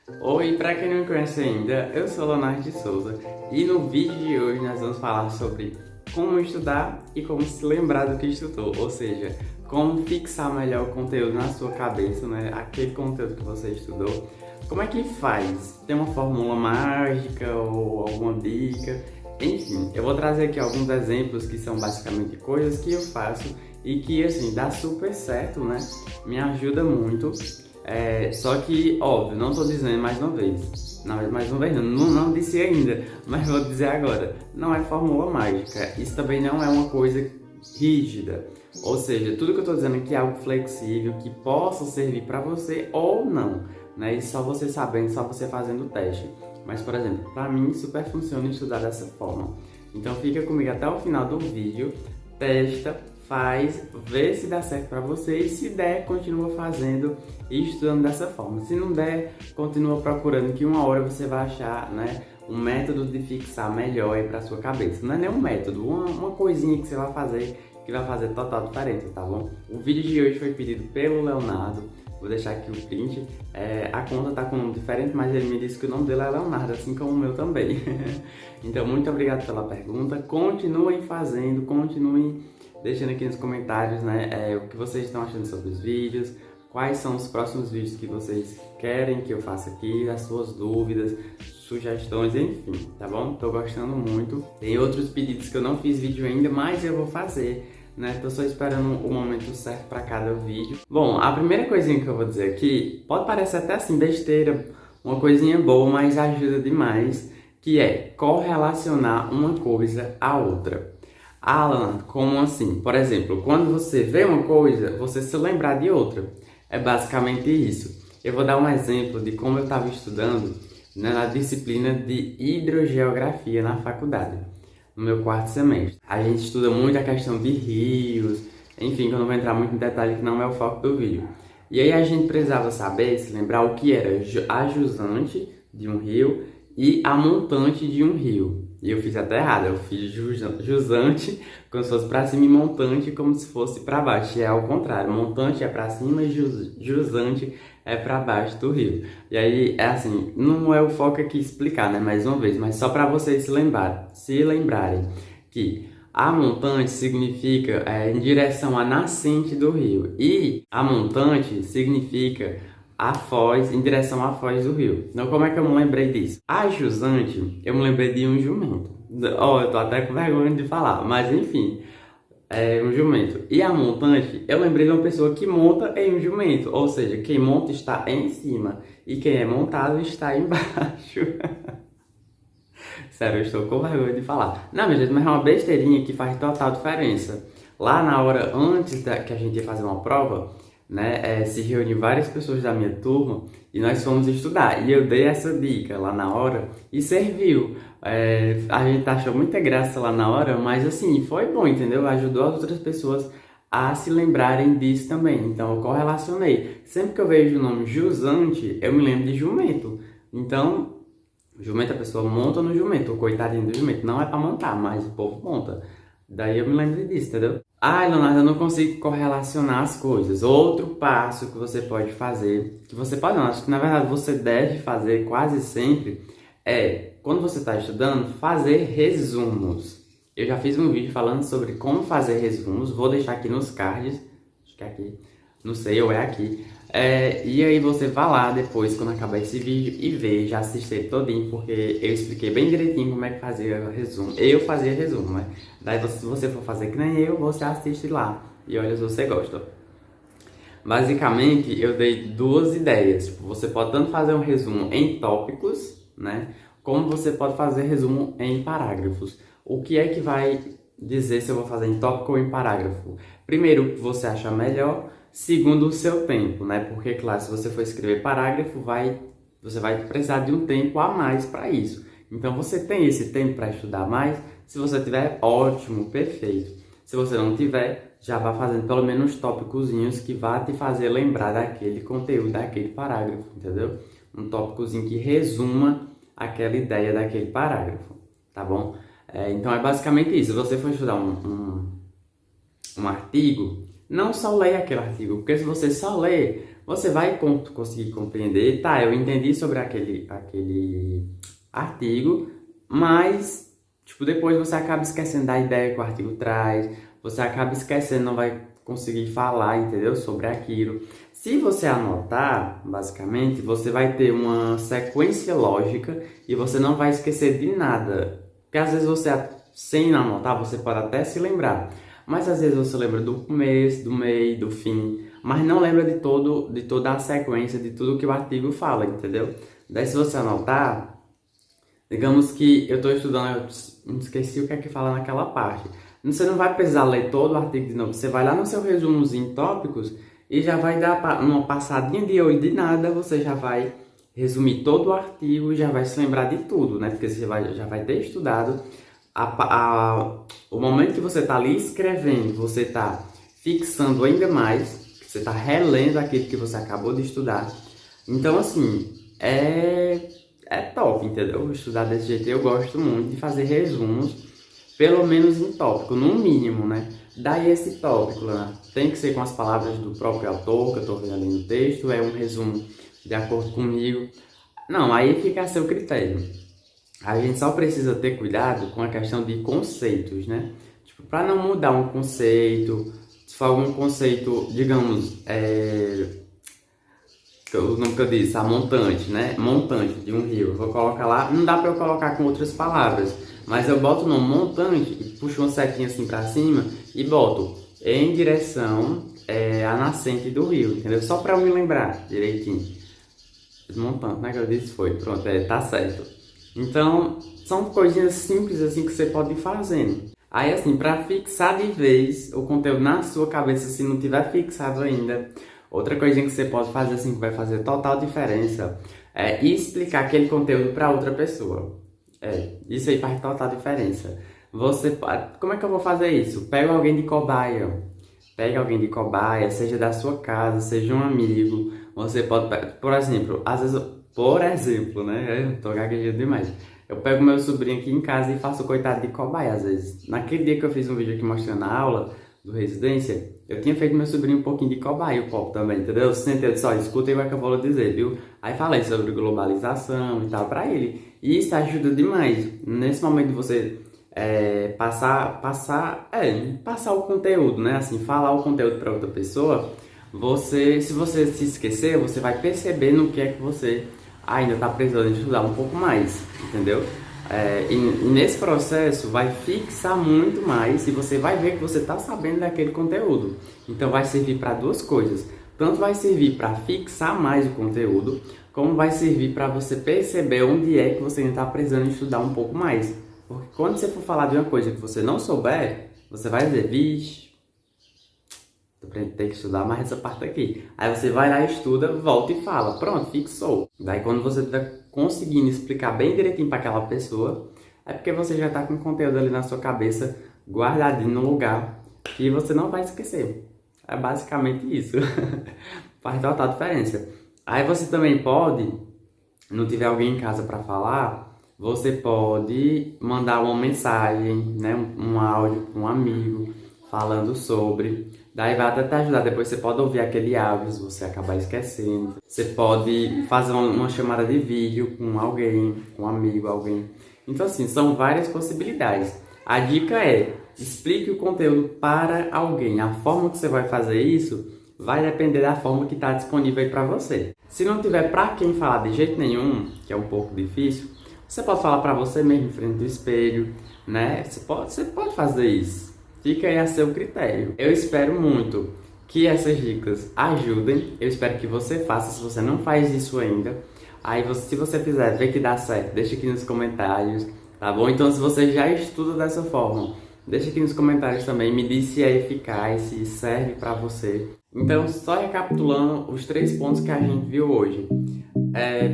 Oi, para quem não me conhece ainda, eu sou Leonardo de Souza e no vídeo de hoje nós vamos falar sobre como estudar e como se lembrar do que estudou, ou seja, como fixar melhor o conteúdo na sua cabeça, né? Aquele conteúdo que você estudou. Como é que faz? Tem uma fórmula mágica ou alguma dica? Enfim, eu vou trazer aqui alguns exemplos que são basicamente coisas que eu faço e que assim dá super certo, né? Me ajuda muito. Só que, óbvio, não estou dizendo mais uma vez. Não, mais uma vez não disse ainda, mas vou dizer agora. Não é fórmula mágica. Isso também não é uma coisa rígida. Ou seja, tudo que eu estou dizendo aqui é algo flexível, que possa servir para você ou não. Né? E só você sabendo, só você fazendo o teste. Mas, por exemplo, para mim super funciona estudar dessa forma. Então fica comigo até o final do vídeo, testa, faz, vê se dá certo para você e se der, continua fazendo e estudando dessa forma. Se não der, continua procurando que uma hora você vai achar, né, um método de fixar melhor aí para sua cabeça. Não é nem um método, uma coisinha que você vai fazer que vai fazer total diferença, tá bom? O vídeo de hoje foi pedido pelo Leonardo. Vou deixar aqui o print. A conta tá com um nome diferente, mas ele me disse que o nome dele é Leonardo, assim como o meu também. Então, muito obrigado pela pergunta. Continuem fazendo, continuem deixando aqui nos comentários, né, o que vocês estão achando sobre os vídeos, quais são os próximos vídeos que vocês querem que eu faça aqui, as suas dúvidas, sugestões, enfim, tá bom? Tô gostando muito. Tem outros pedidos que eu não fiz vídeo ainda, mas eu vou fazer. Né? Tô só esperando o momento certo para cada vídeo. Bom, a primeira coisinha que eu vou dizer aqui, pode parecer até assim besteira, uma coisinha boa, mas ajuda demais, que é correlacionar uma coisa à outra. Alan, como assim? Por exemplo, quando você vê uma coisa, você se lembrar de outra. É basicamente isso. Eu vou dar um exemplo de como eu estava estudando, né, na disciplina de hidrogeografia na faculdade, no meu quarto semestre. A gente estuda muito a questão de rios, enfim, que eu não vou entrar muito em detalhe que não é o foco do vídeo. E aí a gente precisava saber, se lembrar o que era a jusante de um rio e a montante de um rio. E eu fiz até errado, eu fiz jusante como se fosse para cima e montante como se fosse para baixo. E é ao contrário, montante é para cima e jusante é para baixo do rio. E aí, é assim, não é o foco aqui explicar, né, mais uma vez, mas só para vocês se lembrarem que a montante significa em direção à nascente do rio e a montante significa a foz, em direção à foz do rio. Então, como é que eu me lembrei disso? A jusante, eu me lembrei de um jumento. Eu tô até com vergonha de falar, mas enfim, é um jumento. E a montante, eu lembrei de uma pessoa que monta em um jumento, ou seja, quem monta está em cima e quem é montado está embaixo. Sério, eu estou com vergonha de falar. Não, meu gente, mas é uma besteirinha que faz total diferença. Lá na hora, antes que a gente ia fazer uma prova, né, se reuniu várias pessoas da minha turma e nós fomos estudar. E eu dei essa dica lá na hora e serviu. A gente achou muita graça lá na hora, mas assim, foi bom, entendeu? Ajudou as outras pessoas a se lembrarem disso também. Então eu correlacionei. Sempre que eu vejo o nome jusante, eu me lembro de jumento. Então, jumento a pessoa monta no jumento, o coitadinho do jumento. Não é pra montar, mas o povo monta. Daí eu me lembro disso, entendeu? Ah, Leonardo, eu não consigo correlacionar as coisas. Outro passo que você pode fazer, que você pode não, acho que na verdade você deve fazer quase sempre, quando você está estudando, fazer resumos. Eu já fiz um vídeo falando sobre como fazer resumos, vou deixar aqui nos cards, acho que é aqui, não sei, ou é aqui. E aí você vai lá depois, quando acabar esse vídeo, e vê, já assiste ele todinho, porque eu expliquei bem direitinho como é que fazia resumo. Eu fazia resumo, né? Daí se você for fazer que nem eu, você assiste lá e olha se você gosta. Basicamente, eu dei duas ideias. Tipo, você pode tanto fazer um resumo em tópicos, né? Como você pode fazer resumo em parágrafos. O que é que vai dizer se eu vou fazer em tópico ou em parágrafo? Primeiro, o que você acha melhor. Segundo, o seu tempo, né? Porque, claro, se você for escrever parágrafo, você vai precisar de um tempo a mais para isso. Então, você tem esse tempo para estudar mais? Se você tiver, ótimo, perfeito. Se você não tiver, já vá fazendo pelo menos tópicozinhos que vá te fazer lembrar daquele conteúdo, daquele parágrafo, entendeu? Um tópicozinho que resuma aquela ideia daquele parágrafo, tá bom? Então, é basicamente isso. Se você for estudar um artigo, não só leia aquele artigo, porque se você só ler, você vai conseguir compreender, tá, eu entendi sobre aquele artigo, mas, tipo, depois você acaba esquecendo da ideia que o artigo traz, você acaba esquecendo, não vai conseguir falar, entendeu, sobre aquilo. Se você anotar, basicamente, você vai ter uma sequência lógica e você não vai esquecer de nada. Porque às vezes você, sem anotar, você pode até se lembrar. Mas às vezes você lembra do começo, do meio, do fim, mas não lembra de toda a sequência, de tudo que o artigo fala, entendeu? Daí se você anotar, digamos que eu estou estudando, eu esqueci o que é que fala naquela parte. Você não vai precisar ler todo o artigo de novo, você vai lá no seu resumozinho em tópicos e já vai dar uma passadinha de olho de nada, você já vai resumir todo o artigo e já vai se lembrar de tudo, né? Porque você já vai ter estudado. O momento que você está ali escrevendo, você está fixando ainda mais, você está relendo aquilo que você acabou de estudar. Então, assim, é top, entendeu? Estudar desse jeito eu gosto muito de fazer resumos, pelo menos em tópico, no mínimo, né? Daí esse tópico, né? Tem que ser com as palavras do próprio autor, que eu estou vendo ali no texto, é um resumo de acordo comigo. Não, aí fica a seu critério. A gente só precisa ter cuidado com a questão de conceitos, né? Tipo, para não mudar um conceito, se for algum conceito, digamos, o nome que eu disse, a montante, né? Montante de um rio. Eu vou colocar lá, não dá para eu colocar com outras palavras, mas eu boto no montante e puxo uma setinha assim para cima e boto em direção à nascente do rio, entendeu? Só para eu me lembrar direitinho. Montante, né? Que eu disse foi, pronto, tá certo. Então, são coisinhas simples assim que você pode ir fazendo. Aí assim, para fixar de vez o conteúdo na sua cabeça, se não tiver fixado ainda, outra coisinha que você pode fazer assim, que vai fazer total diferença, é explicar aquele conteúdo para outra pessoa. Isso aí faz total diferença. Como é que eu vou fazer isso? Pega alguém de cobaia. Pega alguém de cobaia, seja da sua casa, seja um amigo. Você pode, por exemplo, às vezes, né? Eu tô gaguejando demais. Eu pego meu sobrinho aqui em casa e faço o coitado de cobaia, às vezes. Naquele dia que eu fiz um vídeo aqui mostrando a aula do Residência, eu tinha feito meu sobrinho um pouquinho de cobaia, o Pop também, entendeu? Eu sentei só, escuta aí o que eu vou dizer, viu? Aí falei sobre globalização e tal pra ele. E isso ajuda demais. Nesse momento de você passar o conteúdo, né? Assim, falar o conteúdo para outra pessoa, se você se esquecer, você vai perceber no que é que você ainda está precisando estudar um pouco mais, entendeu? E nesse processo vai fixar muito mais e você vai ver que você está sabendo daquele conteúdo. Então vai servir para duas coisas. Tanto vai servir para fixar mais o conteúdo, como vai servir para você perceber onde é que você ainda está precisando estudar um pouco mais. Porque quando você for falar de uma coisa que você não souber, você vai dizer, vixe, tem que estudar mais essa parte aqui. Aí você vai lá, estuda, volta e fala, pronto, fixou. Daí quando você estiver conseguindo explicar bem direitinho para aquela pessoa, é porque você já está com o conteúdo ali na sua cabeça, guardadinho no lugar, que você não vai esquecer. É basicamente isso. Faz total diferença. Aí você também pode, não tiver alguém em casa para falar, você pode mandar uma mensagem, né, um áudio para um amigo falando sobre. Daí vai até te ajudar. Depois você pode ouvir aquele áudio se você acabar esquecendo. Você pode fazer uma chamada de vídeo com alguém, com um amigo, alguém. Então assim, são várias possibilidades. A dica é, explique o conteúdo para alguém. A forma que você vai fazer isso vai depender da forma que está disponível aí para você. Se não tiver para quem falar de jeito nenhum, que é um pouco difícil, você pode falar para você mesmo em frente do espelho, né? Você pode fazer isso. Fica aí a seu critério. Eu espero muito que essas dicas ajudem. Eu espero que você faça, se você não faz isso ainda. Aí, se você fizer, vê que dá certo, deixa aqui nos comentários, tá bom? Então, se você já estuda dessa forma, deixa aqui nos comentários também, me diz se é eficaz, se serve para você. Então, só recapitulando os 3 pontos que a gente viu hoje.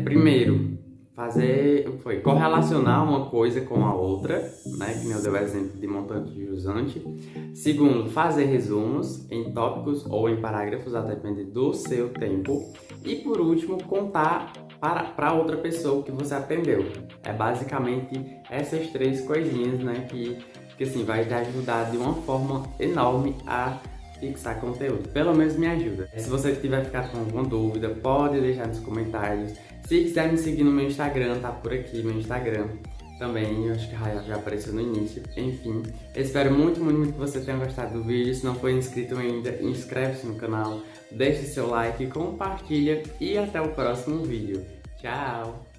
Primeiro, correlacionar uma coisa com a outra, né? Que nem eu dei o exemplo de montante e jusante. Segundo, fazer resumos em tópicos ou em parágrafos, a depender do seu tempo. E por último, contar para outra pessoa o que você aprendeu. É basicamente essas 3 coisinhas, né? Que assim, vai te ajudar de uma forma enorme a fixar conteúdo. Pelo menos me ajuda. Se você tiver ficado com alguma dúvida, pode deixar nos comentários. Se quiser me seguir no meu Instagram, tá por aqui meu Instagram. Também, eu acho que já apareceu no início. Enfim, eu espero muito, muito, muito que você tenha gostado do vídeo. Se não for inscrito ainda, inscreve-se no canal, deixe seu like, compartilha e até o próximo vídeo. Tchau!